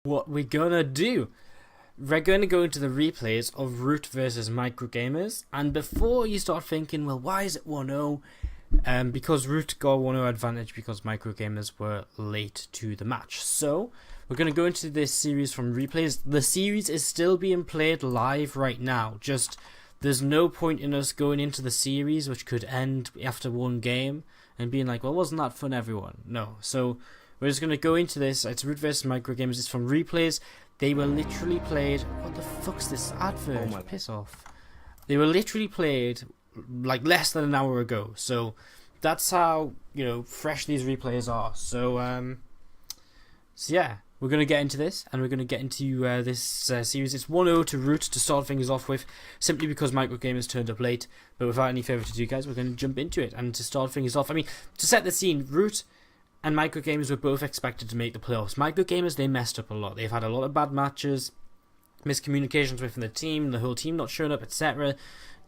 what we're gonna do. We're going to go into the replays of Root versus MicroGamerZ, and before you start thinking, well, why is it 1-0? Because Root got 1-0 advantage because MicroGamerZ were late to the match. So we're going to go into this series from replays. The series is still being played live right now. Just there's no point in us going into the series, which could end after one game, and being like, well, wasn't that fun, everyone? No. So we're just going to go into this. It's Root versus MicroGamerZ. It's from replays. They were literally played... What the fuck's this advert? Oh, piss off. They were literally played like less than an hour ago. So that's how, fresh these replays are. So yeah, we're going to get into this, and we're going to get into this series. It's 1-0 to Root to start things off with, simply because MicroGamerZ turned up late. But without any further ado, guys, we're going to jump into it. And to start things off, to set the scene, Root and MicroGamerZ were both expected to make the playoffs. MicroGamerZ, they messed up a lot. They've had a lot of bad matches, miscommunications within the team, the whole team not showing up, etc.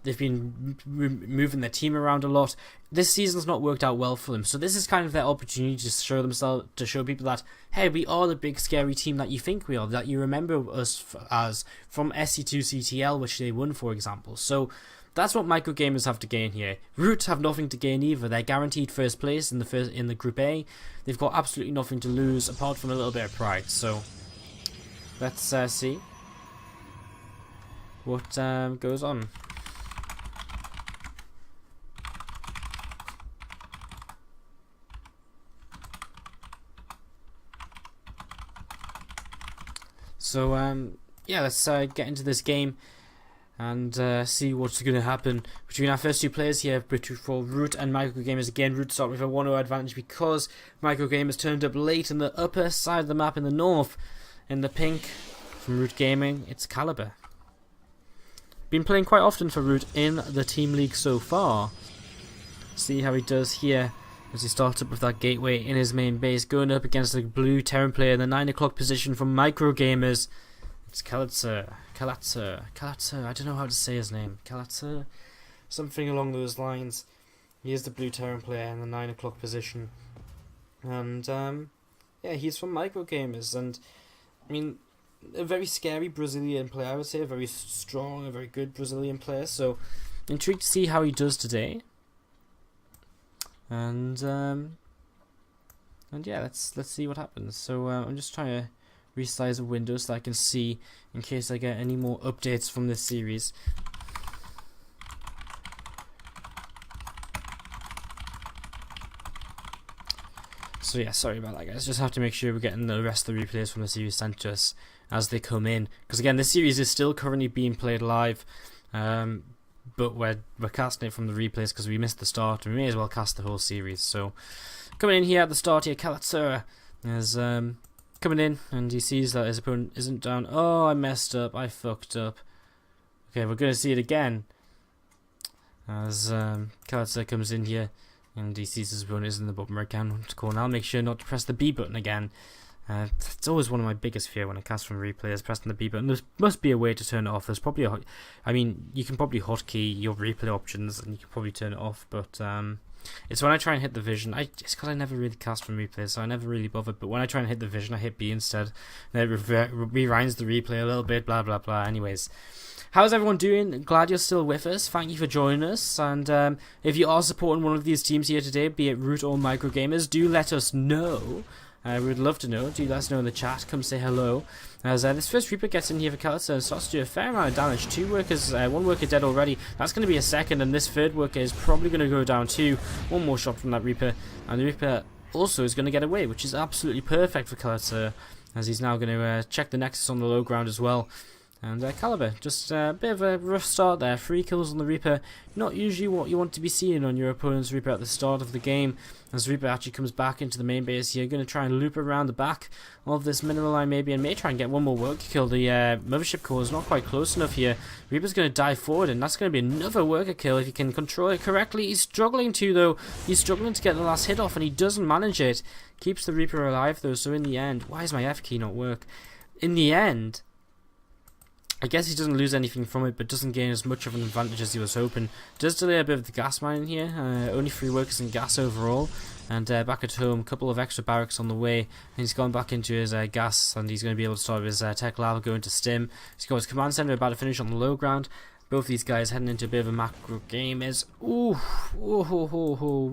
They've been moving their team around a lot. This season's not worked out well for them. So this is kind of their opportunity to show themselves, to show people that, hey, we are the big scary team that you think we are, that you remember us as from SC2ITL, which they won, for example. So that's what MicroGamerZ have to gain here. Root have nothing to gain either. They're guaranteed first place in the Group A. They've got absolutely nothing to lose apart from a little bit of pride. So let's see what goes on. So yeah, let's get into this game and see what's going to happen between our first two players here, for Root and MicroGamerZ. Again, Root start with a 1-0 advantage because MicroGamerZ turned up late in the upper side of the map in the north. In the pink, from Root Gaming, it's Caliber. Been playing quite often for Root in the team league so far. See how he does here as he starts up with that gateway in his main base, going up against the blue Terran player in the 9 o'clock position from MicroGamerZ. It's Kalatzer, I don't know how to say his name. Kalatzer? Something along those lines. He is the blue Terran player in the 9 o'clock position. And, yeah, he's from MicroGamerZ. And, a very scary Brazilian player, I would say. A very strong, a very good Brazilian player. So, intrigued to see how he does today. And yeah, let's see what happens. So, I'm just trying to resize the window so I can see in case I get any more updates from this series. So yeah, sorry about that, guys. Just have to make sure we're getting the rest of the replays from the series sent to us as they come in, because again, this series is still currently being played live, but we're casting it from the replays because we missed the start, and we may as well cast the whole series. So coming in here at the start here, Kalatsura is coming in, and he sees that his opponent isn't down. Oh, I messed up. I fucked up. Okay, we're going to see it again. As Kalatsura comes in here, and he sees his opponent is in the bottom right hand corner. I'll make sure not to press the B button again. It's always one of my biggest fear when I cast from replays, pressing the B button. There must be a way to turn it off. There's probably you can probably hotkey your replay options, and you can probably turn it off, but it's when I try and hit the vision. It's because I never really cast from replays, so I never really bothered. But when I try and hit the vision, I hit B instead. And it rewinds the replay a little bit, blah, blah, blah. Anyways, how's everyone doing? Glad you're still with us. Thank you for joining us. And if you are supporting one of these teams here today, be it Root or MicroGamerZ, do let us know. We would love to know. Do let us know in the chat. Come say hello. As this first Reaper gets in here for Kalatsura and starts to do a fair amount of damage. Two workers, one worker dead already. That's going to be a second, and this third worker is probably going to go down too. One more shot from that Reaper, and the Reaper also is going to get away, which is absolutely perfect for Kalatsura, as he's now going to check the Nexus on the low ground as well. And Caliber, just a bit of a rough start there. 3 kills on the Reaper. Not usually what you want to be seeing on your opponent's Reaper at the start of the game. As Reaper actually comes back into the main base here, going to try and loop around the back of this mineral line maybe, and may try and get one more worker kill. The mothership core is not quite close enough here. Reaper's going to dive forward, and that's going to be another worker kill if he can control it correctly. He's struggling to, though. He's struggling to get the last hit off, and he doesn't manage it. Keeps the Reaper alive, though, so in the end... Why does my F key not work? In the end... I guess he doesn't lose anything from it, but doesn't gain as much of an advantage as he was hoping. Does delay a bit of the gas mining here. Only 3 workers in gas overall. And back at home, a couple of extra barracks on the way. And he's gone back into his gas, and he's going to be able to start his tech lab, go into stim. He's got his command center about to finish on the low ground. Both these guys heading into a bit of a MicroGamerZ. Ooh,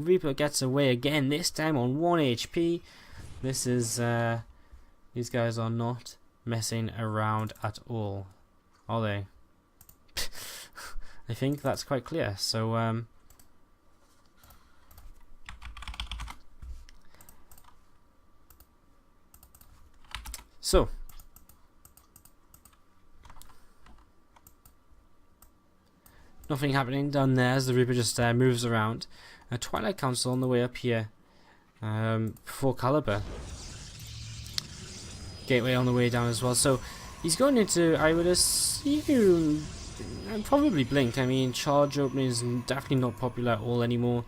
Reaper gets away again, this time on 1 HP. This is, these guys are not messing around at all, are they? I think that's quite clear. So, nothing happening down there as the Reaper just moves around. Twilight Council on the way up here for Caliber. Gateway on the way down as well. So he's going into, I would assume, probably Blink. I mean, charge opening is definitely not popular at all anymore.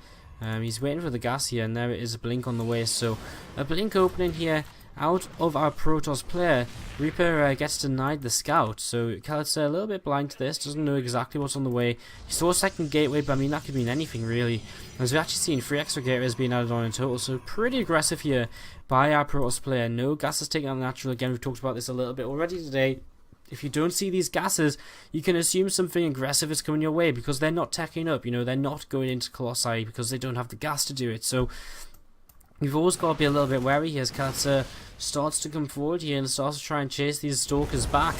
He's waiting for the gas here, and there it is, a Blink on the way. So a Blink opening here out of our Protoss player. Reaper gets denied the scout, so Khaled's a little bit blind to this, doesn't know exactly what's on the way. He saw a second gateway, but I mean that could mean anything really, as we've actually seen 3 extra gateways being added on in total, so pretty aggressive here by our Protoss player. No gas is taken on natural. Again, we've talked about this a little bit already today. If you don't see these gases, you can assume something aggressive is coming your way, because they're not teching up, you know, they're not going into Colossi because they don't have the gas to do it. So you've always got to be a little bit wary here as Khaled's starts to come forward here and starts to try and chase these stalkers back.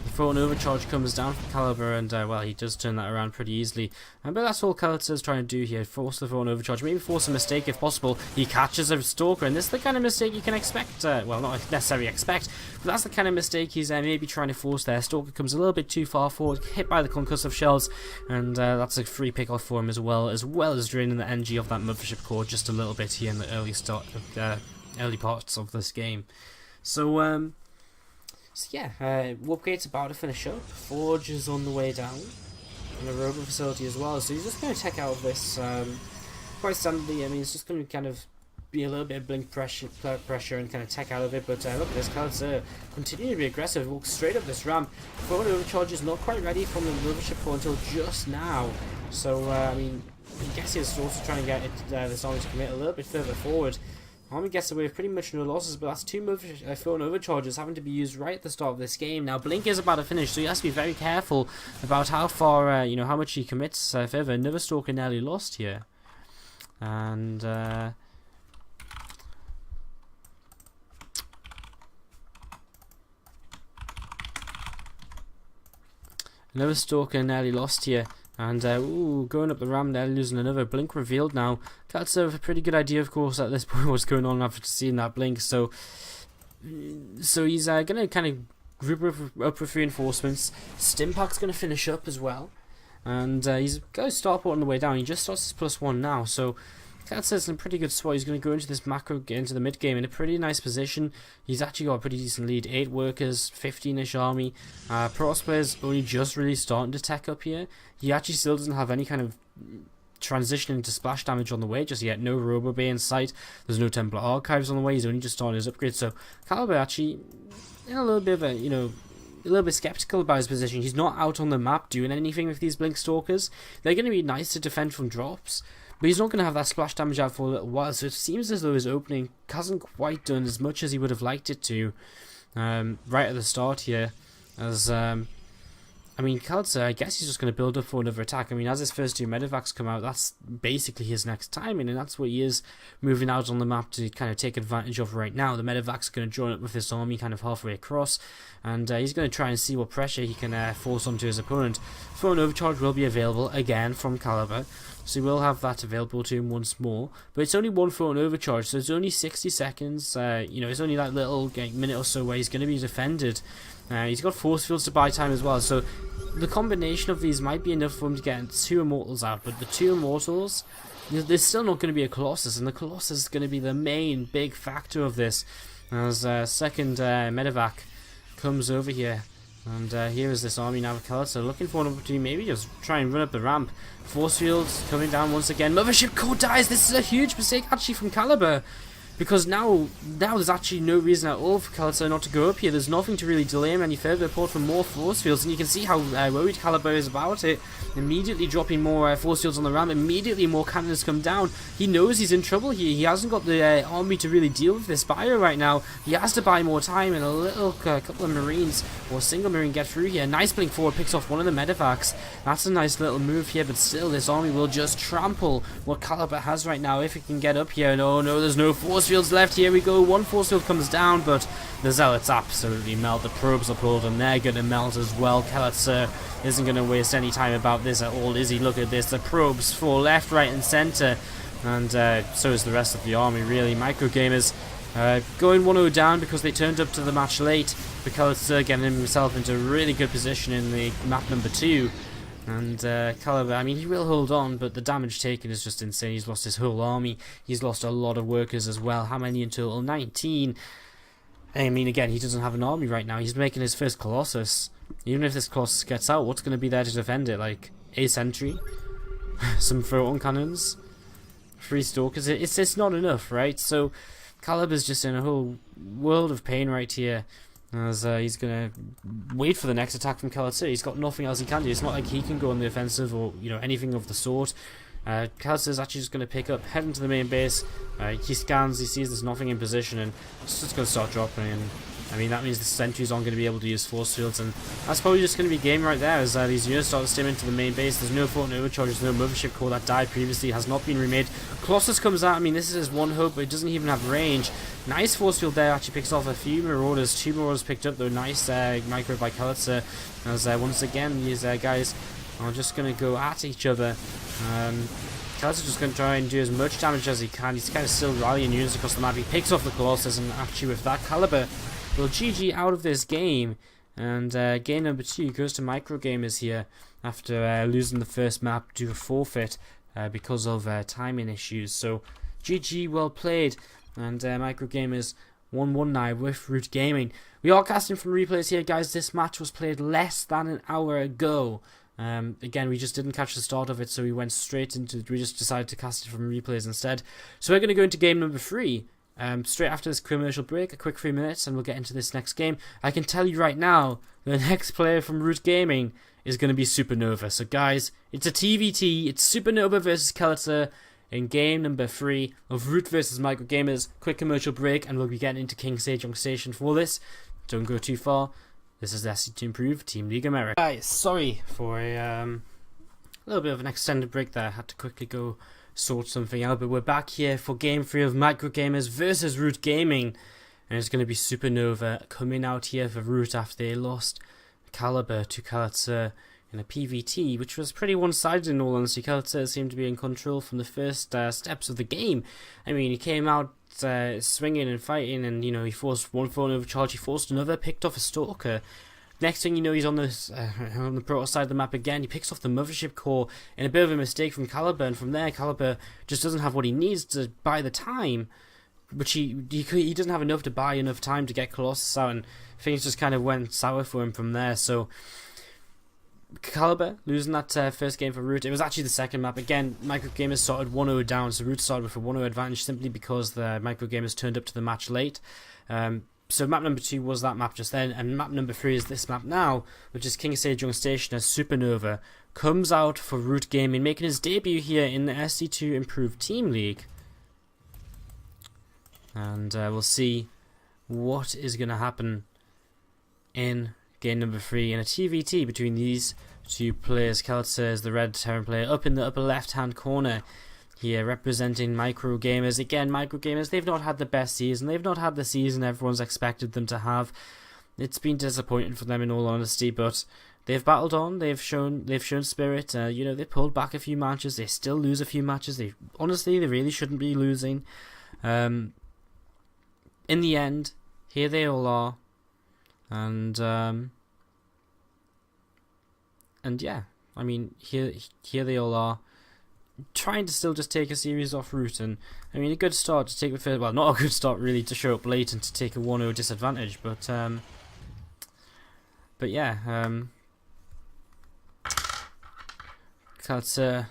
The Photon Overcharge comes down from Caliber, and well, he does turn that around pretty easily. But that's all Khaled is trying to do here, force the Photon Overcharge, maybe force a mistake if possible. He catches a stalker, and this is the kind of mistake you can expect, well, not necessarily expect, but that's the kind of mistake he's maybe trying to force there. Stalker comes a little bit too far forward, hit by the concussive shells, and that's a free pick off for him as well as draining the energy of that mothership core just a little bit here in the early parts of this game. So yeah, Warpgate's about to finish up. Forge is on the way down, and a robot facility as well. So he's just going to tech out of this quite standardly. I mean, it's just going to kind of be a little bit of blink pressure and kind of tech out of it. But look at this, Khaled's continue to be aggressive, walk straight up this ramp. Forward overcharge is not quite ready from the mothership core until just now. So I mean, I guess he's also trying to get this army to commit a little bit further forward. Army gets away with pretty much no losses, but that's 2 Photon Overcharges having to be used right at the start of this game. Now, Blink is about to finish, so he has to be very careful about how far, you know, how much he commits if ever. Another Stalker nearly lost here. And, another Stalker nearly lost here. And, ooh, going up the ramp there, losing another. Blink revealed now. Khaled's a pretty good idea, of course, at this point what's going on after seeing that Blink. So he's going to kind of group up with reinforcements. Stimpak's going to finish up as well. And he's got his starport on the way down. He just starts his +1 now. So Khaled's in a pretty good spot. He's going to go into this macro, into the mid game in a pretty nice position. He's actually got a pretty decent lead. 8 workers, 15-ish army. Protoss players only just really starting to tech up here. He actually still doesn't have any kind of transition into splash damage on the way just yet. No Robo Bay in sight. There's no Templar Archives on the way. He's only just starting his upgrade. So Caliber actually in a little bit of a, you know, a little bit skeptical about his position. He's not out on the map doing anything with these Blink Stalkers. They're going to be nice to defend from drops, but he's not going to have that splash damage out for a little while. So it seems as though his opening hasn't quite done as much as he would have liked it to right at the start here. As I mean, Khaled's, I guess he's just going to build up for another attack. I mean, as his first 2 medevacs come out, that's basically his next timing, and that's what he is moving out on the map to kind of take advantage of right now. The medevacs are going to join up with this army kind of halfway across, and he's going to try and see what pressure he can force onto his opponent. Photon Overcharge will be available again from Caliber, so he will have that available to him once more. But it's only 1 Photon Overcharge, so it's only 60 seconds. You know, it's only that little minute or so where he's going to be defended. He's got force fields to buy time as well, so the combination of these might be enough for him to get 2 Immortals out, but the 2 Immortals, there's still not going to be a Colossus, and the Colossus is going to be the main big factor of this, as second medevac comes over here. And here is this army now of Khaled, so looking for an opportunity, maybe just try and run up the ramp. Force fields coming down once again. Mothership core dies. This is a huge mistake actually from Caliber, because now there's actually no reason at all for Caliber not to go up here. There's nothing to really delay him any further apart from more force fields, and you can see how worried Caliber is about it. Immediately dropping more force fields on the ramp, immediately more cannons come down. He knows he's in trouble here. He hasn't got the army to really deal with this bio right now. He has to buy more time, and a little couple of marines or a single marine get through here. Nice blink forward, picks off one of the medevacs. That's a nice little move here, but still this army will just trample what Caliber has right now if it can get up here. And oh no, there's no force fields left. Here we go, one force field comes down, but the zealots absolutely melt. The probes are pulled and they're gonna melt as well. Caliber isn't gonna waste any time about this at all, is he? Look at this, the probes fall left, right and center, and so is the rest of the army really. MicroGamerZ going 1-0 down because they turned up to the match late. But Caliber getting himself into a really good position in the map number 2. And Caliber, I mean, he will hold on, but the damage taken is just insane. He's lost his whole army. He's lost a lot of workers as well. How many in total? 19. I mean, again, he doesn't have an army right now. He's making his first Colossus. Even if this Colossus gets out, what's going to be there to defend it? Like, a sentry? Some photon cannons? 3 stalkers? It's not enough, right? So, Caliber's just in a whole world of pain right here. As he's going to wait for the next attack from Caliber. He's got nothing else he can do. It's not like he can go on the offensive or, you know, anything of the sort. Caliber is actually just going to pick up, head into the main base. He scans, he sees there's nothing in position, and it's just going to start dropping. And I mean, that means the sentries aren't going to be able to use force fields, and that's probably just going to be game right there. As these units start to stim into the main base. There's no photon overcharge, there's no mothership core that died previously, has not been remade. Colossus comes out. I mean, this is his one hope, but it doesn't even have range. Nice force field there, actually picks off a few marauders. 2 marauders picked up though. Nice micro by Caliber. As once again these guys are just going to go at each other. Caliber's just going to try and do as much damage as he can. He's kind of still rallying units across the map. He picks off the Colossus, and actually with that, Caliber will GG out of this game. And game number 2 goes to MicroGamerZ here after losing the first map due to forfeit because of timing issues. So GG, well played. And MicroGamerZ 1-1 now with Root Gaming. We are casting from replays here, guys. This match was played less than an hour ago. Again, we just didn't catch the start of it, so we went straight into it. We just decided to cast it from replays instead. So we're going to go into game number 3. Straight after this commercial break, a quick 3 minutes, and we'll get into this next game. I can tell you right now, the next player from Root Gaming is going to be Supernova. So guys, it's a TVT. It's Supernova versus Caliber in game number 3 of Root versus MicroGamerZ. Quick commercial break, and we'll be getting into King Sage Young Station for this. Don't go too far. This is SC2ITL Team League America. Guys, sorry for a little bit of an extended break there. I had to quickly go sort something out, but we're back here for game 3 of MicroGamerZ versus Root Gaming, and it's going to be Supernova coming out here for Root after they lost Caliber to Caliber in a PVT, which was pretty one-sided in all honesty. Caliber seemed to be in control from the first steps of the game. I mean, he came out swinging and fighting, and you know, he forced one photon overcharge, he forced another, picked off a stalker. Next thing you know, he's on this on the Protoss side of the map again. He picks off the mothership core in a bit of a mistake from Caliber, and from there Caliber just doesn't have what he needs to buy the time, which he doesn't have enough to buy enough time to get Colossus out, and things just kind of went sour for him from there. So Caliber losing that first game for Root. It was actually the second map. Again, MicroGamerZ started 1-0 down, so Root started with a 1-0 advantage simply because the MicroGamerZ turned up to the match late. So map number 2 was that map just then, and map number 3 is this map now, which is King Sage Young Station as Supernova comes out for Root Gaming, making his debut here in the SC2 Improved Team League. And we'll see what is going to happen in game number 3 in a TVT between these two players. Caliber is the red Terran player up in the upper left hand corner here, representing MicroGamerZ. Again, MicroGamerZ, they've not had the best season. They've not had the season everyone's expected them to have. It's been disappointing for them in all honesty, but they've battled on. They've shown spirit. You know, they pulled back a few matches. They still lose a few matches. They really shouldn't be losing. In the end, here they all are. And yeah, I mean, here they all are, trying to still just take a series off Root. And I mean, a good start to take the first, well, not a good start really to show up late and to take a 1-0 disadvantage, but yeah, Caliber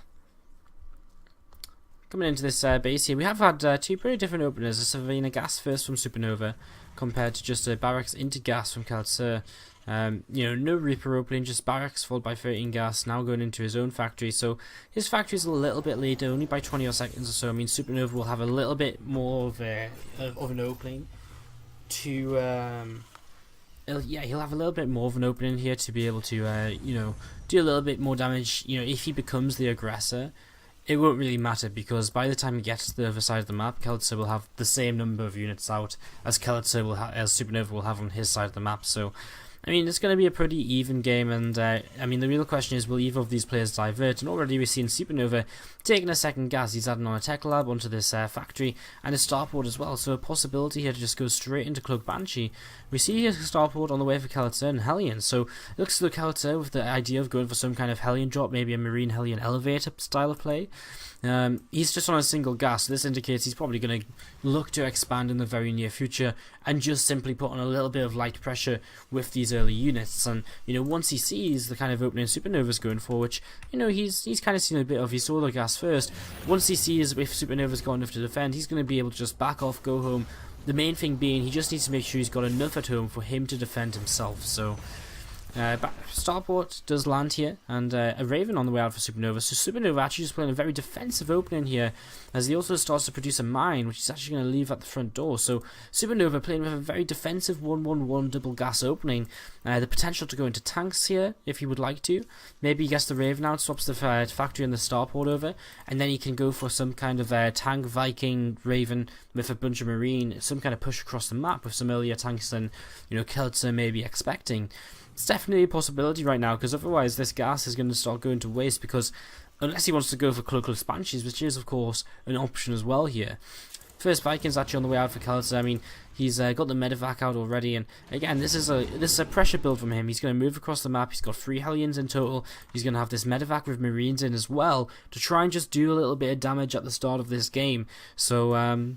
coming into this base here, we have had two pretty different openers. A Savannah gas first from Supernova, compared to just a Barracks into gas from KaLTzR. You know, no Reaper opening, just Barracks followed by 13 gas, now going into his own factory. So his factory is a little bit later, only by 20 odd seconds or so. I mean, Supernova will have a little bit more of an opening to... he'll have a little bit more of an opening here to be able to, you know, do a little bit more damage. You know, if he becomes the aggressor, it won't really matter, because by the time he gets to the other side of the map, KaLTzR will have the same number of units out as as Supernova will have on his side of the map. So, I mean, it's going to be a pretty even game, and I mean, the real question is, will either of these players divert? And already we've seen Supernova taking a second gas. He's adding on a tech lab onto this factory, and a starport as well, so a possibility here to just go straight into Cloak Banshee. We see here a starport on the way for KaLTzR and Hellion, so it looks to the KaLTzR with the idea of going for some kind of Hellion drop, maybe a Marine Hellion elevator style of play. He's just on a single gas, so this indicates he's probably going to look to expand in the very near future and just simply put on a little bit of light pressure with these early units. And you know, once he sees the kind of opening Supernova's going for, which you know he's kind of seen a bit of, he saw the gas first. Once he sees if Supernova's got enough to defend, he's going to be able to just back off, go home. The main thing being, he just needs to make sure he's got enough at home for him to defend himself. So starport does land here, and a Raven on the way out for Supernova. So Supernova actually just playing a very defensive opening here, as he also starts to produce a mine, which he's actually going to leave at the front door. So Supernova playing with a very defensive 1-1-1 double gas opening. The potential to go into tanks here, if he would like to. Maybe he gets the Raven out, swaps the factory and the starport over, and then he can go for some kind of tank Viking Raven with a bunch of Marine, some kind of push across the map with some earlier tanks than, you know, KaLTzR may be expecting. It's definitely a possibility right now, because otherwise this gas is going to start going to waste, because unless he wants to go for Cloak Banshees, which is of course an option as well here. First Viking's actually on the way out for KaLTzR. I mean, he's got the medevac out already, and again, this is a pressure build from him. He's going to move across the map. He's got 3 Hellions in total. He's going to have this medevac with Marines in as well to try and just do a little bit of damage at the start of this game. So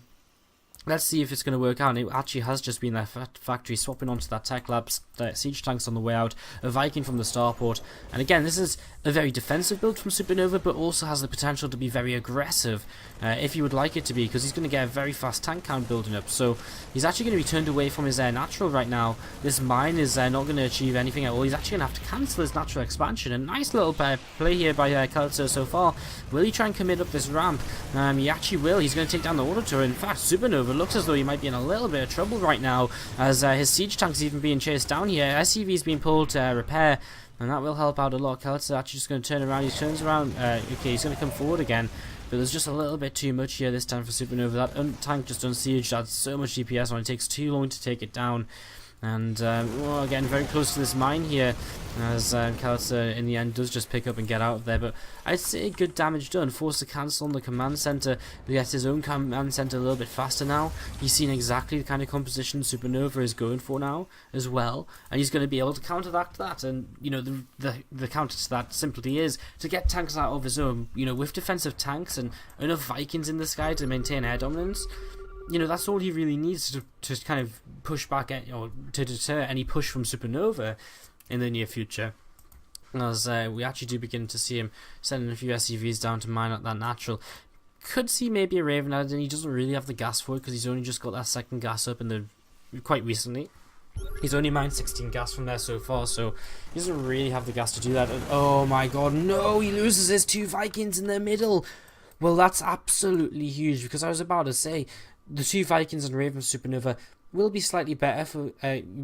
let's see if it's going to work out. And it actually has just been their factory swapping onto that tech lab, siege tanks on the way out, a Viking from the starport. And again, this is a very defensive build from Supernova, but also has the potential to be very aggressive if you would like it to be, because he's going to get a very fast tank count building up. So he's actually going to be turned away from his natural right now. This mine is not going to achieve anything at all. He's actually going to have to cancel his natural expansion. A nice little play here by KaLTzR so far. Will he try and commit up this ramp? He actually will. He's going to take down the auto turret. In fact, Supernova looks as though he might be in a little bit of trouble right now, as his siege tank's even being chased down here. SCV's being pulled to repair, and that will help out a lot. KaLTzR actually just going to turn around. He turns around. Okay, he's going to come forward again, but there's just a little bit too much here this time for Supernova. That tank just unsieged adds so much DPS on. It takes too long to take it down. And well, again, very close to this mine here, as KaLTzR in the end does just pick up and get out of there. But I'd say good damage done. Forced to cancel on the command center. He gets his own command center a little bit faster now. He's seen exactly the kind of composition Supernova is going for now as well, and he's going to be able to counteract that. And you know, the counter to that simply is to get tanks out of his own. You know, with defensive tanks and enough Vikings in the sky to maintain air dominance. You know, that's all he really needs to kind of push back at, or to deter any push from Supernova in the near future. As we actually do begin to see him sending a few SCVs down to mine at that natural. Could see maybe a Raven added in. He doesn't really have the gas for it, because he's only just got that second gas up quite recently. He's only mined 16 gas from there so far, so he doesn't really have the gas to do that. And, oh my god, no! He loses his 2 Vikings in the middle! Well, that's absolutely huge, because I was about to say, the 2 Vikings and Raven Supernova will be slightly better for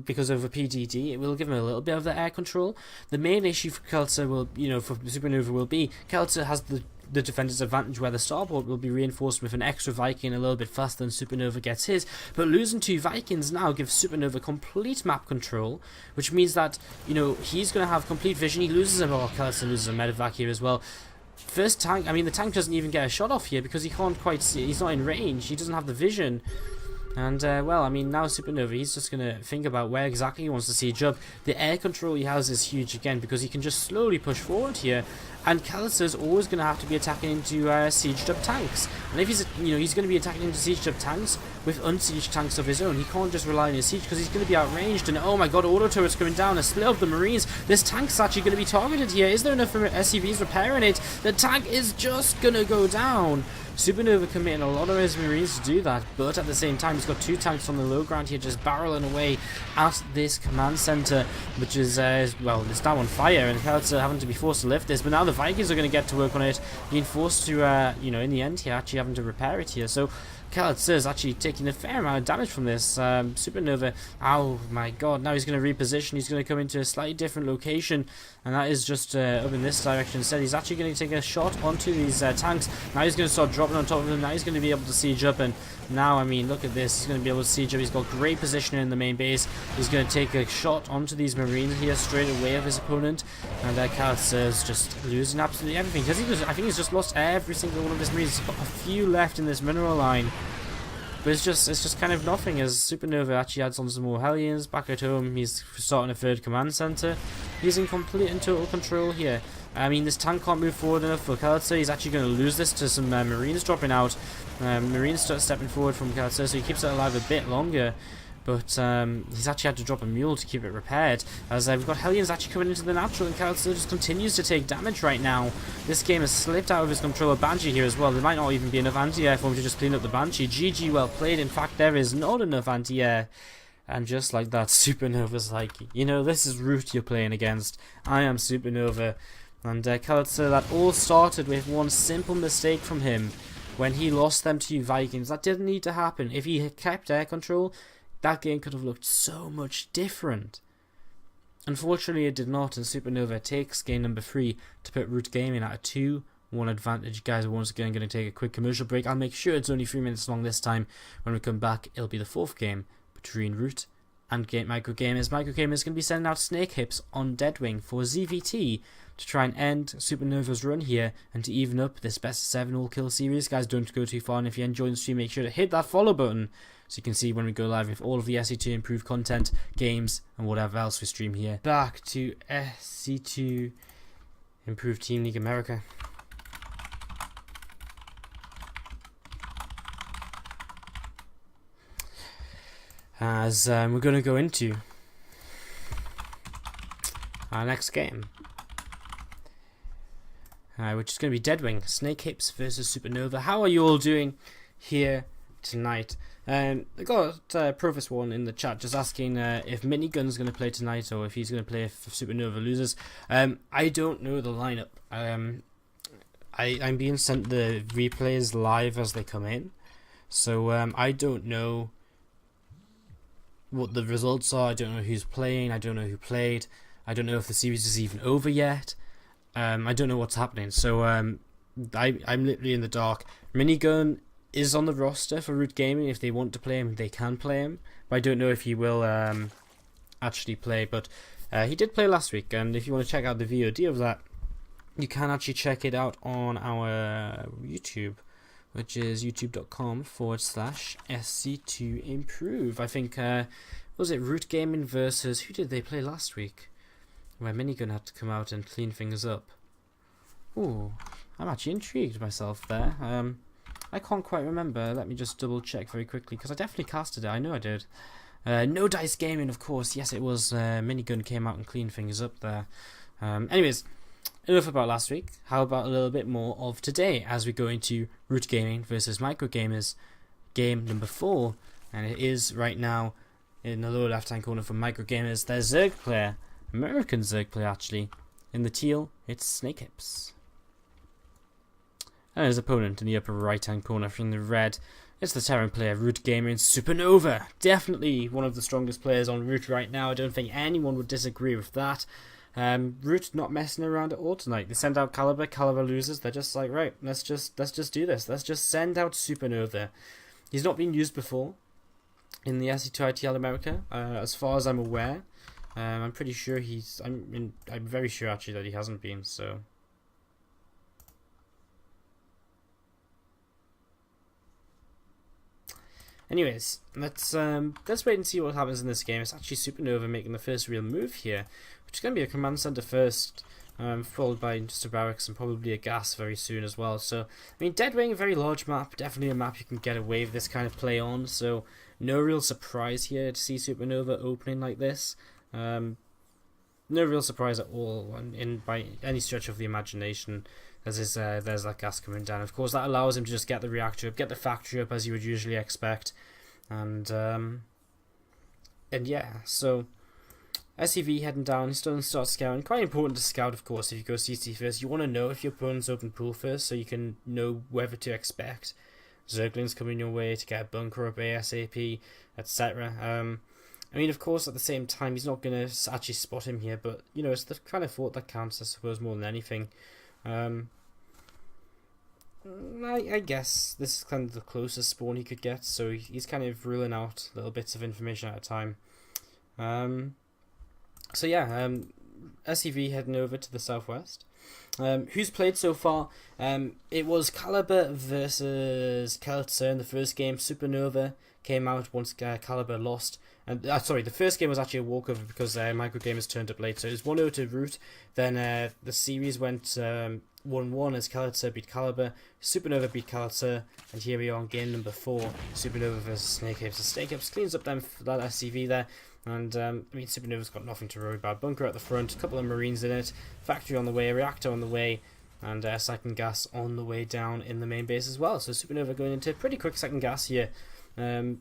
because of a PDD. It will give him a little bit of the air control. The main issue for KaLTzR will, you know, for Supernova will be KaLTzR has the defender's advantage, where the starport will be reinforced with an extra Viking a little bit faster than Supernova gets his. But losing 2 Vikings now gives Supernova complete map control, which means that, you know, he's going to have complete vision. He loses him, or KaLTzR loses a medevac here as well. First tank, I mean, the tank doesn't even get a shot off here because he can't quite see, he's not in range, he doesn't have the vision. And, well, I mean, now Supernova, he's just going to think about where exactly he wants to siege up. The air control he has is huge again, because he can just slowly push forward here. And KaLTzR is always going to have to be attacking into sieged up tanks. And if he's, you know, he's going to be attacking into sieged up tanks with unsieged tanks of his own. He can't just rely on his siege, because he's going to be outranged. And oh my god, auto turret's coming down, a split of the Marines. This tank's actually going to be targeted here. Is there enough SCVs repairing it? The tank is just going to go down. Supernova committing a lot of his Marines to do that, but at the same time he's got 2 tanks on the low ground here just barreling away at this command center, which is, well, it's now on fire, and Khalid's having to be forced to lift this, but now the Vikings are going to get to work on it, being forced to, you know, in the end here, actually having to repair it here. So Khalid is actually taking a fair amount of damage from this. Supernova, oh my god, now he's going to reposition, he's going to come into a slightly different location, and that is just up in this direction instead. He's actually going to take a shot onto these tanks. Now he's going to start dropping on top of them, now he's going to be able to siege up, and now, I mean, look at this, he's going to be able to siege up, he's got great positioning in the main base, he's going to take a shot onto these Marines here straight away of his opponent, and Khalid is just losing absolutely everything, because I think he's just lost every single one of his Marines. He's got a few left in this mineral line. But it's just kind of nothing, as Supernova actually adds on some more Hellions. Back at home, he's starting a 3rd command center. He's in complete and total control here. I mean, this tank can't move forward enough for Khalid, so he's actually going to lose this to some Marines dropping out. Marines start stepping forward from Khalid, so he keeps it alive a bit longer. But he's actually had to drop a mule to keep it repaired, as we've got Hellions actually coming into the natural, and Khalid just continues to take damage right now. This game has slipped out of his control of Banshee here as well. There might not even be enough anti-air for him to just clean up the Banshee. GG, well played. In fact, there is not enough anti-air. And just like that, Supernova's like, you know, this is Root you're playing against. I am Supernova. And Khalid, so that all started with one simple mistake from him when he lost them to Vikings. That didn't need to happen. If he had kept air control, that game could have looked so much different. Unfortunately, it did not, and Supernova takes game number 3 to put Root Gaming at a 2-1 advantage. Guys, we're once again going to take a quick commercial break. I'll make sure it's only 3 minutes long this time. When we come back, it'll be the 4th game between Root and MicroGamerZ. MicroGamerZ is going to be sending out Snake Hips on Deadwing for ZVT to try and end Supernova's run here and to even up this best of 7 all-kill series. Guys, don't go too far, and if you're enjoying the stream, make sure to hit that follow button so you can see when we go live with all of the SC2 improved content, games, and whatever else we stream here. Back to SC2 Improved Team League America. As we're going to go into our next game, which is going to be Deadwing, Snake Hips versus Supernova. How are you all doing here tonight? I got Profis One in the chat just asking if Minigun's going to play tonight or if he's going to play if Supernova loses. I don't know the lineup. I'm being sent the replays live as they come in, so I don't know what the results are. I don't know who's playing. I don't know who played. I don't know if the series is even over yet. I don't know what's happening. So I'm literally in the dark. Minigun is on the roster for Root Gaming. If they want to play him, they can play him. But I don't know if he will actually play. But he did play last week, and if you want to check out the VOD of that, you can actually check it out on our YouTube, which is youtube.com/SC2Improve. I think, was it Root Gaming versus, who did they play last week? Where Minigun had to come out and clean things up. Ooh, I'm actually intrigued myself there. I can't quite remember. Let me just double check very quickly, because I definitely casted it. I know I did. No Dice Gaming, of course. Yes, it was. Minigun came out and cleaned things up there. Anyways, enough about last week. How about a little bit more of today as we go into Root Gaming versus MicroGamerZ game number 4. And it is right now in the lower left hand corner for MicroGamerZ. Their Zerg player, American Zerg player actually. In the teal, it's Snake Hips. And his opponent in the upper right hand corner from the red, it's the Terran player, Root Gamer, Supernova. Definitely one of the strongest players on Root right now. I don't think anyone would disagree with that. Root not messing around at all tonight. They send out Caliber loses. They're just like, right, let's just do this. Let's just send out Supernova. He's not been used before in the SC2ITL America, as far as I'm aware. I'm pretty sure I'm very sure actually that he hasn't been. So. Anyways, let's wait and see what happens in this game. It's actually Supernova making the first real move here, which is going to be a command center first, followed by just a barracks and probably a gas very soon as well. So, I mean, Deadwing, a very large map, definitely a map you can get away with this kind of play on. So, no real surprise here to see Supernova opening like this. No real surprise at all by any stretch of the imagination. there's that gas coming down. Of course, that allows him to just get the reactor up, get the factory up as you would usually expect, and yeah, so SCV heading down, he's starting to start scouting. Quite important to scout, of course, if you go CT first. You want to know if your opponent's open pool first, so you can know whether to expect. Zergling's coming your way to get a bunker up ASAP, etc. I mean, of course, at the same time, he's not going to actually spot him here, but, you know, it's the kind of thought that counts, I suppose, more than anything. I guess this is kind of the closest spawn he could get, so he's kind of ruling out little bits of information at a time. So yeah, SCV heading over to the southwest. Who's played so far? It was Caliber versus Keltzer in the first game. Supernova came out once Caliber lost. And sorry, the first game was actually a walkover because MicroGamerZ turned up late. So it was 1-0 to Root. Then the series went 1-1 as Keltzer beat Caliber. Supernova beat Keltzer. And here we are on game number 4. Supernova versus Snakeapes. So Snakeapes cleans up them for that SCV there. And I mean, Supernova's got nothing to worry about. Bunker at the front, a couple of Marines in it, factory on the way, a reactor on the way, and second gas on the way down in the main base as well. So Supernova going into pretty quick second gas here. And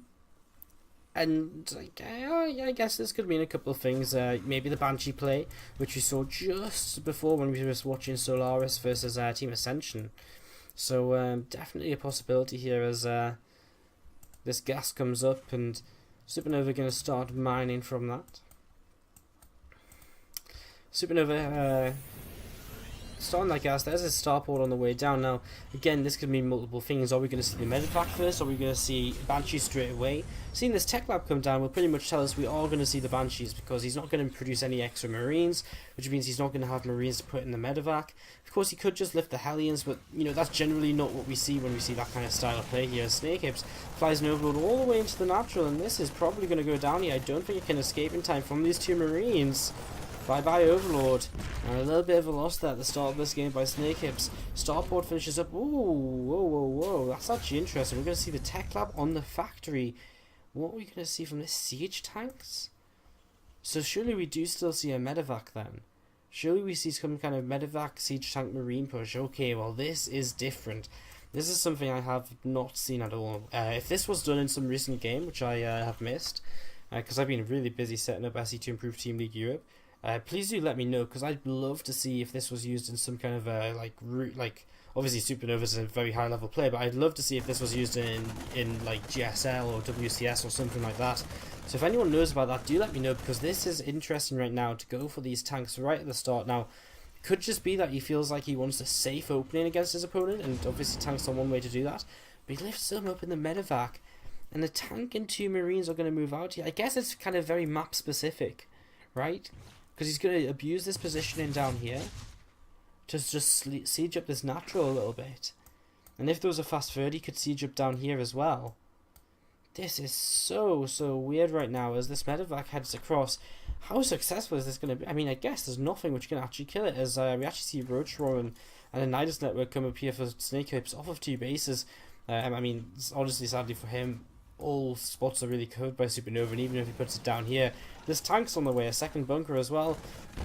I guess this could mean a couple of things. Maybe the Banshee play, which we saw just before when we were watching Solaris versus Team Ascension. So definitely a possibility here as this gas comes up, and Supernova going to start mining from that. Supernova starting that gas. There's a starport on the way down. Now, again, this could mean multiple things. Are we going to see the medevac first? Are we going to see Banshee straight away? Seeing this tech lab come down will pretty much tell us we are going to see the Banshees, because he's not going to produce any extra Marines, which means he's not going to have Marines to put in the medevac. Of course, he could just lift the Hellions, but you know that's generally not what we see when we see that kind of style of play here. Snakeapes flies an Overlord all the way into the natural, and this is probably going to go down here. I don't think it can escape in time from these two Marines. Bye-bye Overlord. And a little bit of a loss there at the start of this game by Snakeapes. Starport finishes up. Ooh, whoa. That's actually interesting. We're going to see the tech lab on the factory. What are we going to see from this? Siege tanks? So surely we do still see a medevac then. Surely we see some kind of medevac siege tank marine push. Okay, well this is different. This is something I have not seen at all. If this was done in some recent game, which I have missed, because I've been really busy setting up SE to improve Team League Europe, please do let me know, because I'd love to see if this was used in some kind of like obviously Supernova is a very high level player, but I'd love to see if this was used in like GSL or WCS or something like that. So if anyone knows about that, do let me know, because this is interesting right now to go for these tanks right at the start. Now, it could just be that he feels like he wants a safe opening against his opponent, and obviously tanks are one way to do that, but he lifts them up in the medevac, and the tank and two Marines are going to move out here. I guess it's kind of very map specific, right? Because he's going to abuse this positioning down here to just siege up this natural a little bit. And if there was a fast third, he could siege up down here as well. This is so weird right now as this medevac heads across. How successful is this going to be? I mean, I guess there's nothing which can actually kill it, as we actually see Roachroar and a Nidus network come up here for Snakeapes off of two bases. I mean, honestly, sadly for him, all spots are really covered by Supernova, and even if he puts it down here, this tank's on the way, a second bunker as well,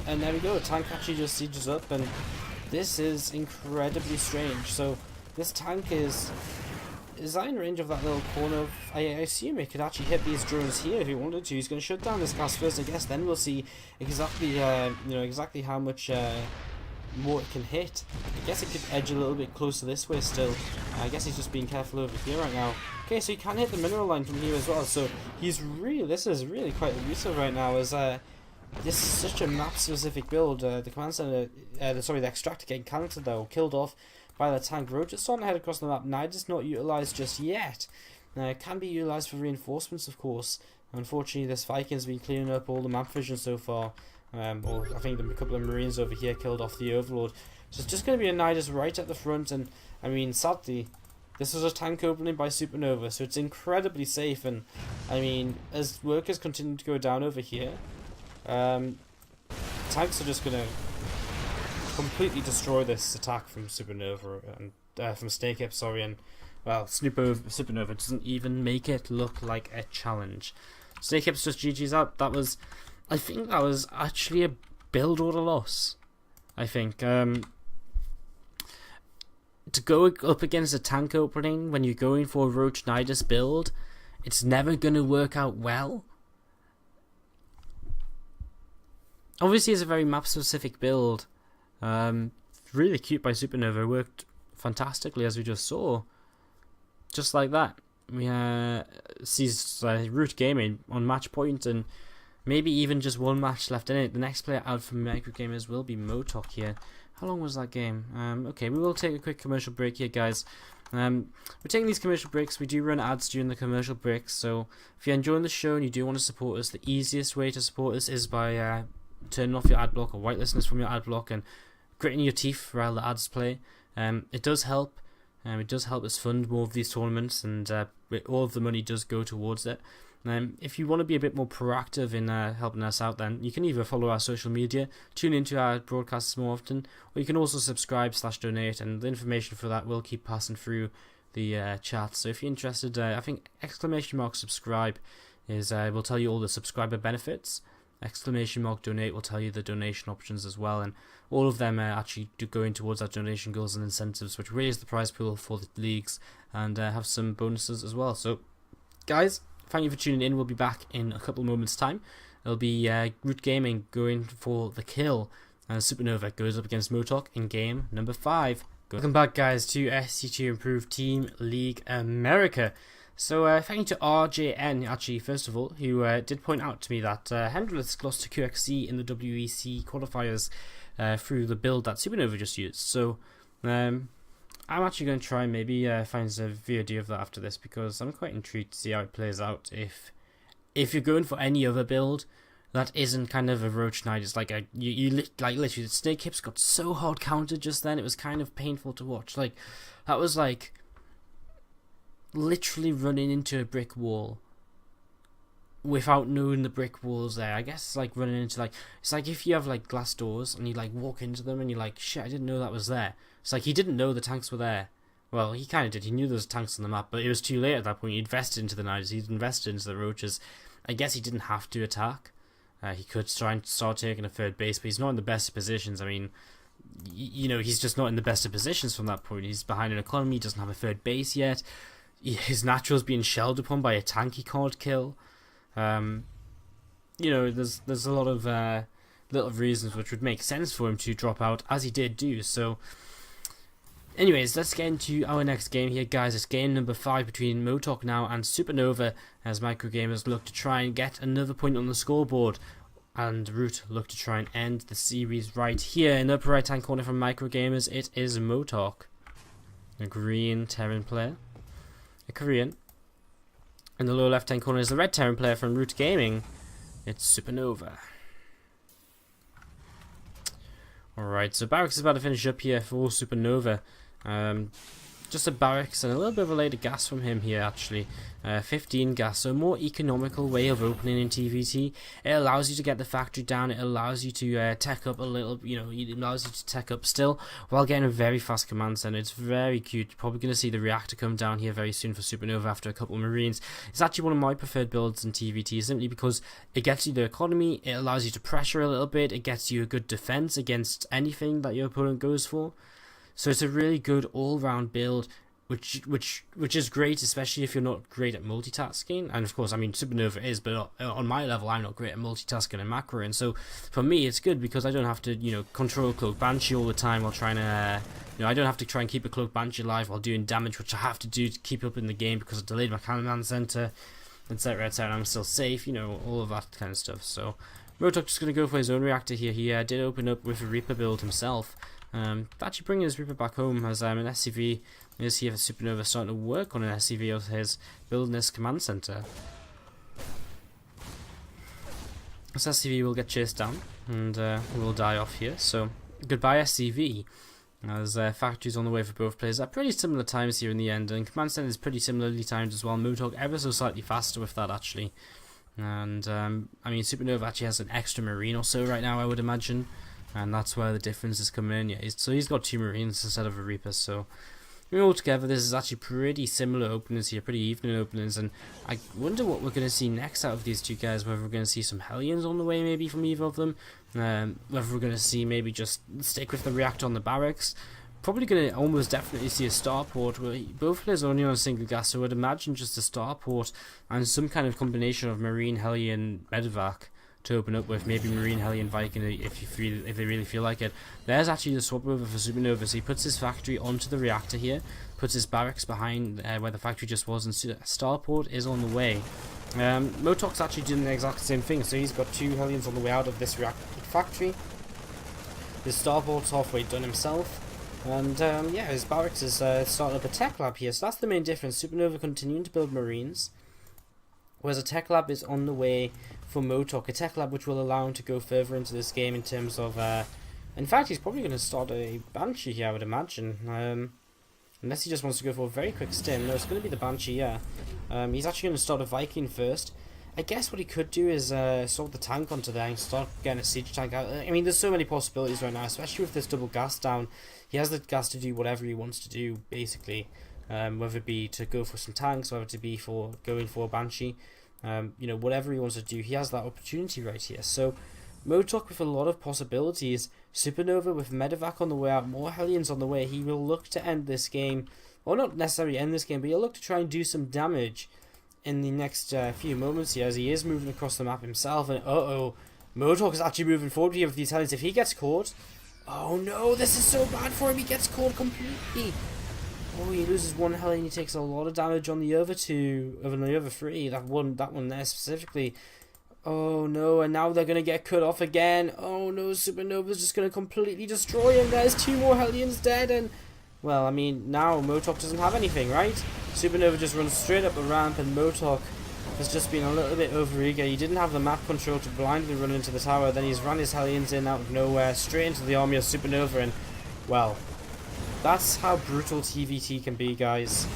and there we go, tank actually just sieges up, and this is incredibly strange. So this tank is that in range of that little corner? I assume it could actually hit these drones here if he wanted to. He's going to shut down this gas first, I guess, then we'll see exactly exactly how much more it can hit. I guess it could edge a little bit closer this way still. I guess he's just being careful over here right now. Okay, so he can hit the mineral line from here as well, so this is really quite elusive right now, as this is such a map specific build. The command center, the extractor getting countered though, killed off by the tank. Road just starting to head across the map. Nidus not utilized just yet. It can be utilized for reinforcements, of course. Unfortunately, this Viking's been cleaning up all the map vision so far. Or I think a couple of Marines over here killed off the Overlord. So it's just going to be a Nidus right at the front, and I mean, sadly, this was a tank opening by Supernova, so it's incredibly safe. And I mean, as workers continue to go down over here, tanks are just going to completely destroy this attack from Supernova and from Snakeapes, sorry, and well, Supernova doesn't even make it look like a challenge. Snakeapes just GG's out. I think that was actually a build order loss. I think. to go up against a tank opening when you're going for a Roach Nidus build, it's never going to work out well. Obviously, it's a very map-specific build. Really cute by Supernova. Worked fantastically, as we just saw. Just like that. We sees Root Gaming on match point, and maybe even just one match left in it. The next player out from MicroGamerZ will be Motok here. How long was that game? Okay, we will take a quick commercial break here, guys. We're taking these commercial breaks. We do run ads during the commercial breaks, so if you're enjoying the show and you do want to support us, the easiest way to support us is by turning off your ad block or whitelisting us from your ad block and gritting your teeth while the ads play. It does help. It does help us fund more of these tournaments, and all of the money does go towards it. If you want to be a bit more proactive in helping us out, then you can either follow our social media, tune into our broadcasts more often, or you can also subscribe/donate, and the information for that will keep passing through the chat. So if you're interested, I think !subscribe is will tell you all the subscriber benefits. !donate will tell you the donation options as well, and all of them actually do go in towards our donation goals and incentives, which raise the prize pool for the leagues and have some bonuses as well. So, guys, thank you for tuning in. We'll be back in a couple of moments' time. It'll be Root Gaming going for the kill, and Supernova goes up against Motok in game number 5. Welcome back, guys, to SC2 Improved Team League America. So thank you to RJN, actually, first of all, who did point out to me that Hendrix lost to QXC in the WEC qualifiers through the build that Supernova just used. So I'm actually going to try and maybe find a VOD of that after this, because I'm quite intrigued to see how it plays out. If you're going for any other build that isn't kind of a Roach Knight, it's like literally, Snake Hips got so hard countered just then, it was kind of painful to watch. Like, that was like literally running into a brick wall without knowing the brick wall's there. I guess it's like running into, like, it's like if you have like glass doors and you like walk into them and you're like, shit, I didn't know that was there. It's like he didn't know the tanks were there. Well, he kind of did. He knew there was tanks on the map, but it was too late at that point. He invested into the knives. He'd invested into the roaches. I guess he didn't have to attack. He could try and start taking a third base, but he's not in the best of positions. I mean, you know, he's just not in the best of positions from that point. He's behind an economy. He doesn't have a third base yet. His natural's being shelled upon by a tank he can't kill. You know, there's a lot of little reasons which would make sense for him to drop out, as he did do. So, anyways, let's get into our next game here, guys. It's game number 5 between Motok now and Supernova, as MicroGamerZ look to try and get another point on the scoreboard, and Root look to try and end the series right here. In the upper right hand corner from MicroGamerZ, it is Motok, a green Terran player, a Korean. In the lower left hand corner is the red Terran player from Root Gaming. It's Supernova. Alright, so Barracks is about to finish up here for Supernova. Just a Barracks and a little bit of a later gas from him here, actually. 15 gas, so a more economical way of opening in TVT. It allows you to get the factory down, it allows you to tech up a little, you know, it allows you to tech up still while getting a very fast command center. It's very cute. You're probably going to see the reactor come down here very soon for Supernova after a couple of Marines. It's actually one of my preferred builds in TVT, simply because it gets you the economy, it allows you to pressure a little bit, it gets you a good defense against anything that your opponent goes for. So it's a really good all-round build, which is great, especially if you're not great at multitasking. And of course, I mean, Supernova is, but on my level, I'm not great at multitasking and macro. And so for me, it's good because I don't have to, you know, control Cloak Banshee all the time while trying to, you know, I don't have to try and keep a Cloak Banshee alive while doing damage, which I have to do to keep up in the game because I delayed my command center, etc., etc. I'm still safe, you know, all of that kind of stuff. So Motok just going to go for his own reactor here. He did open up with a Reaper build himself. Actually bringing his Reaper back home as an SCV is here for Supernova, starting to work on an SCV of his, building this command center. This SCV will get chased down and will die off here, so goodbye SCV, as factories on the way for both players at pretty similar times here in the end, and command center is pretty similarly timed as well. Motok ever so slightly faster with that, actually. And I mean, Supernova actually has an extra Marine or so right now, I would imagine. And that's where the difference is coming in. Yeah, so he's got 2 Marines instead of a Reaper. So altogether, this is actually pretty similar openings here, pretty even openings. And I wonder what we're going to see next out of these two guys. Whether we're going to see some Hellions on the way, maybe from either of them. Whether we're going to see maybe just stick with the reactor on the barracks. probably going to almost definitely see a starport where both players are only on a single gas, so I'd imagine just a starport and some kind of combination of Marine, Heli, and Medevac to open up with, maybe Marine, Heli, and Viking if they really feel like it. There's actually the swap over for Supernova, so he puts his factory onto the reactor here, puts his barracks behind where the factory just was, and starport is on the way. Motok's actually doing the exact same thing, so he's got 2 Hellions on the way out of this reactor factory. His starport's halfway done himself. And yeah, his barracks is starting up a tech lab here, so that's the main difference. Supernova continuing to build Marines, whereas a tech lab is on the way for Motok, a tech lab which will allow him to go further into this game in terms of... in fact, he's probably going to start a Banshee here, I would imagine. Unless he just wants to go for a very quick stim. No, it's going to be the Banshee, yeah. He's actually going to start a Viking first. I guess what he could do is sort the tank onto there and start getting a siege tank out. I mean, there's so many possibilities right now, especially with this double gas down. He has the gas to do whatever he wants to do, basically. Whether it be to go for some tanks, whether it be for going for a Banshee. You know, whatever he wants to do, he has that opportunity right here. So, Motok with a lot of possibilities. Supernova with Medevac on the way out, more Hellions on the way. He will look to end this game, or not necessarily end this game, but he'll look to try and do some damage in the next few moments here, as he is moving across the map himself. And Motok is actually moving forward here with these Hellions. If he gets caught, oh no, this is so bad for him. He gets caught completely. Oh, he loses 1 Hellion. He takes a lot of damage on the other 2, over the other 3. That one there specifically. Oh no, and now they're going to get cut off again. Oh no, Supernova's just going to completely destroy him. There's 2 more Hellions dead, and well, I mean, now Motok doesn't have anything, right? Supernova just runs straight up a ramp, and Motok has just been a little bit overeager. He didn't have the map control to blindly run into the tower. Then he's run his Hellions in out of nowhere, straight into the army of Supernova, and well, that's how brutal TVT can be, guys.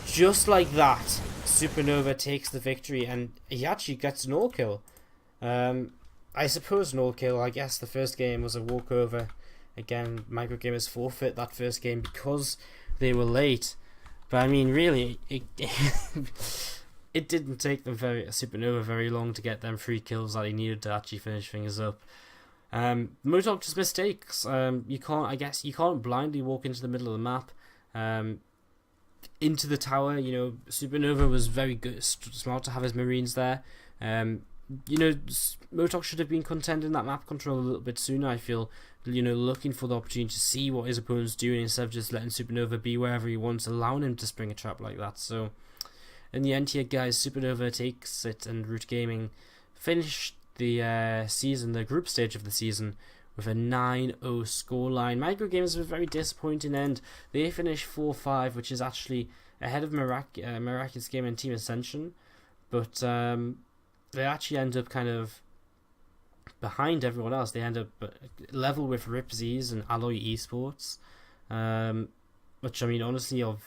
Just like that, Supernova takes the victory, and he actually gets an all kill. I suppose an all kill. I guess the first game was a walkover. Again, MicroGamerZ forfeit that first game because they were late. But I mean, really, it didn't take them Supernova very long to get them 3 kills that he needed to actually finish things up. Motok just mistakes. You can't blindly walk into the middle of the map. Into the tower, you know, Supernova was very good, smart to have his Marines there. You know, Motok should have been contending that map control a little bit sooner, I feel. You know, looking for the opportunity to see what his opponent's doing instead of just letting Supernova be wherever he wants, allowing him to spring a trap like that. So, in the end here, guys, Supernova takes it, and Root Gaming finished the season, the group stage of the season, with a 9-0 scoreline. MicroGamerZ was a very disappointing end. They finished 4-5, which is actually ahead of Miraculous Game and Team Ascension, but they actually end up kind of behind everyone else. They end up level with Ripz's and Alloy Esports, which, I mean, honestly, are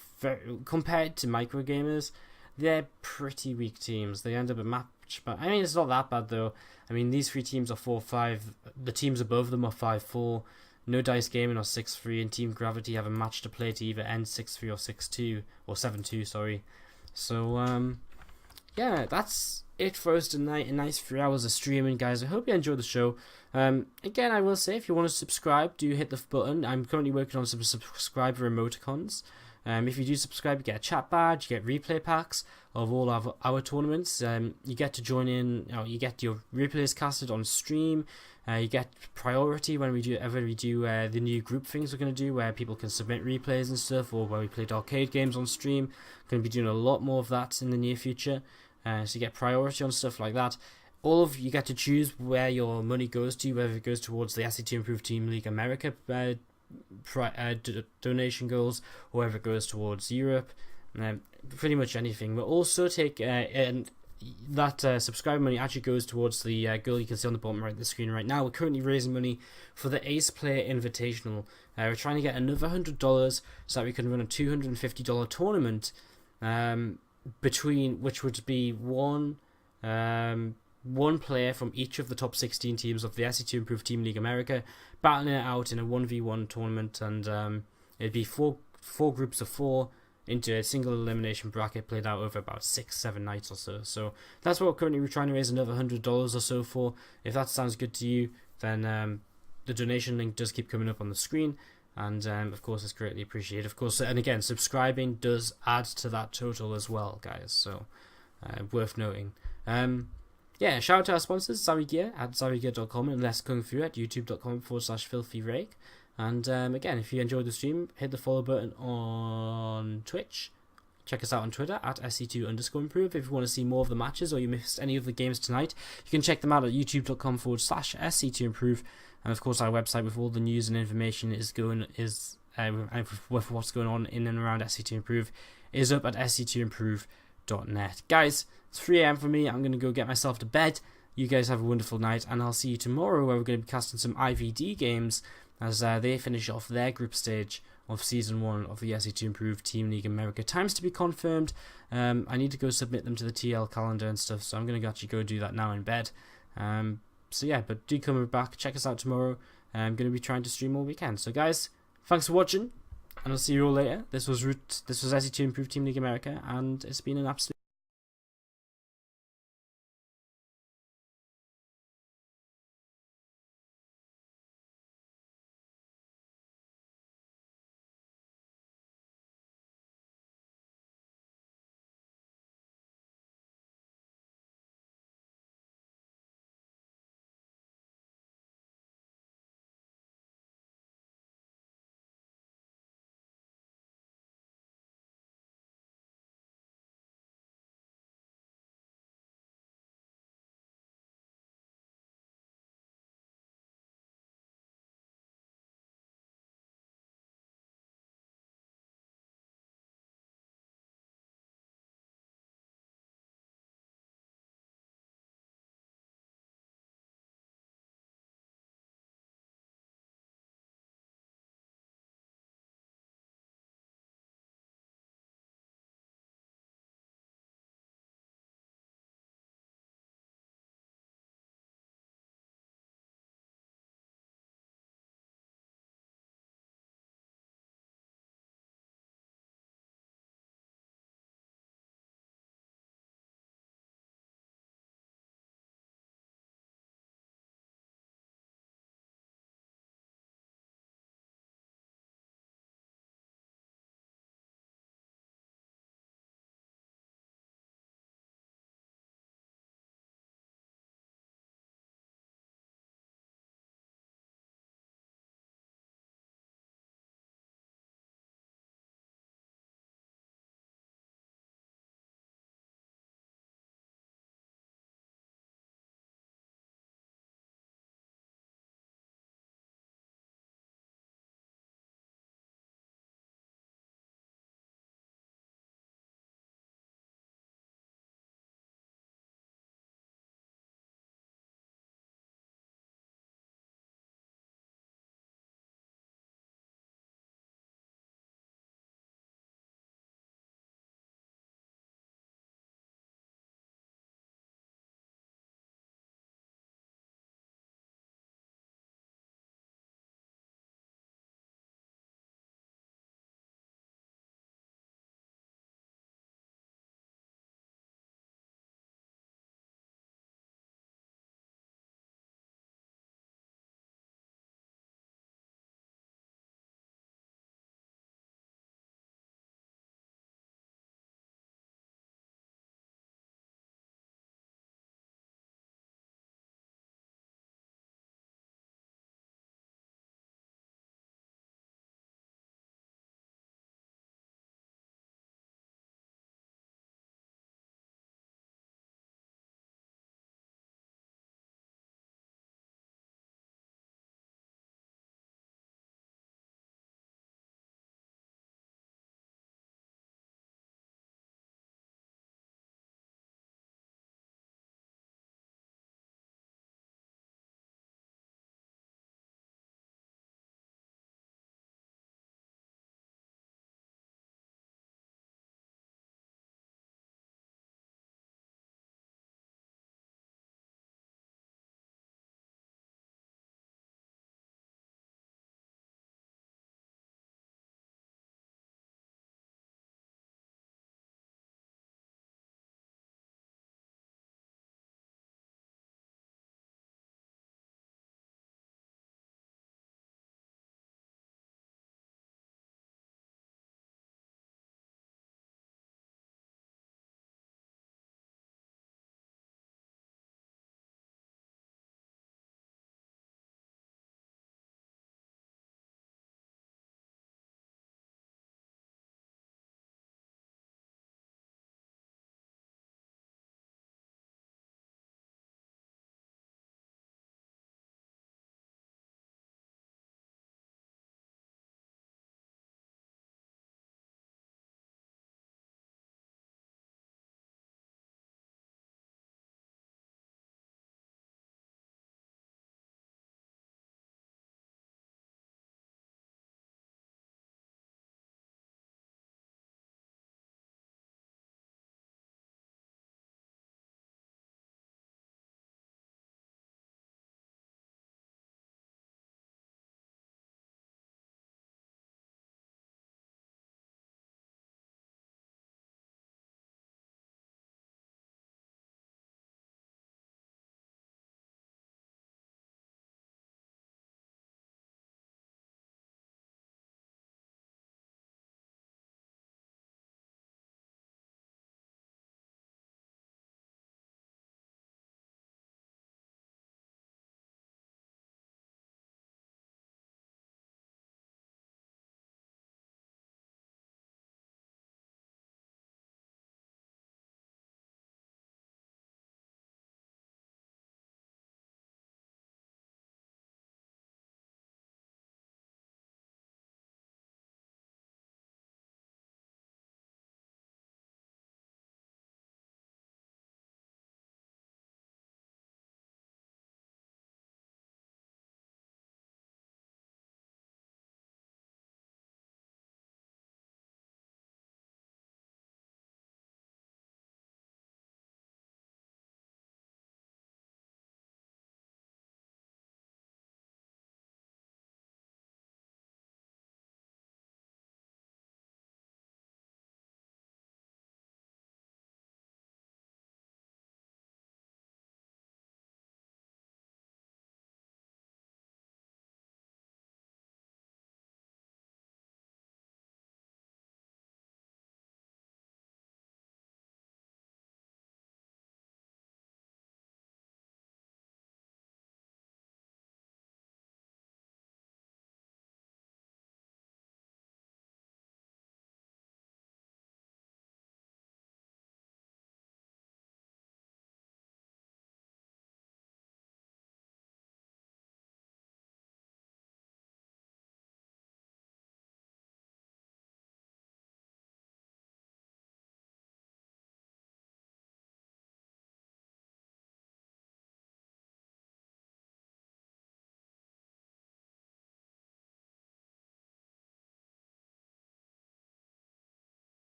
compared to MicroGamerZ, they're pretty weak teams. They end up a match, but I mean, it's not that bad though. I mean, these 3 teams are 4-5. The teams above them are 5-4. No Dice Gaming are 6-3, and Team Gravity have a match to play to either end 6-3 or 6-2 or 7-2. Sorry. So yeah, that's it for us tonight. A nice 3 hours of streaming, guys. I hope you enjoyed the show. Again, I will say, if you want to subscribe, do hit the button. I'm currently working on some subscriber emoticons. If you do subscribe, you get a chat badge, you get replay packs of all of our tournaments. You get to join in, you get your replays casted on stream. You get priority when we do the new group things we're going to do, where people can submit replays and stuff, or where we played arcade games on stream. Going to be doing a lot more of that in the near future. So you get priority on stuff like that. You get to choose where your money goes to, whether it goes towards the SC2 Improved Team League America donation goals, or whether it goes towards Europe, pretty much anything. We'll also take and that subscriber money actually goes towards the goal you can see on the bottom right of the screen right now. We're currently raising money for the Ace Player Invitational. We're trying to get another $100 so that we can run a $250 tournament, between which would be one player from each of the top 16 teams of the SC2 Improved Team League America, battling it out in a 1v1 tournament, and it'd be four groups of 4 into a single elimination bracket played out over about 6-7 nights or so. So that's what we're trying to raise another $100 or so for. If that sounds good to you, then the donation link does keep coming up on the screen. and of course it's greatly appreciated. Of course, and again, subscribing does add to that total as well, guys, so worth noting. Yeah, shout out to our sponsors, Zawigear at zawigear.com and Less Kung Fu at youtube.com/filthyrake. And again, if you enjoyed the stream, hit the follow button on Twitch. Check us out on Twitter at SC2_improve. If you want to see more of the matches or you missed any of the games tonight, you can check them out at youtube.com/SC2improve. And of course, our website with all the news and information with what's going on in and around SC2improve is up at sc2improve.net. Guys, it's 3 AM for me. I'm going to go get myself to bed. You guys have a wonderful night, and I'll see you tomorrow where we're going to be casting some IVD games as they finish off their group stage of Season 1 of the SC2improve Team League America. Times to be confirmed. I need to go submit them to the TL calendar and stuff, so I'm going to actually go do that now in bed. So yeah, but do come back, check us out tomorrow. I'm going to be trying to stream all weekend. So guys, thanks for watching, and I'll see you all later. This was SC2improve Team League America, and it's been an absolute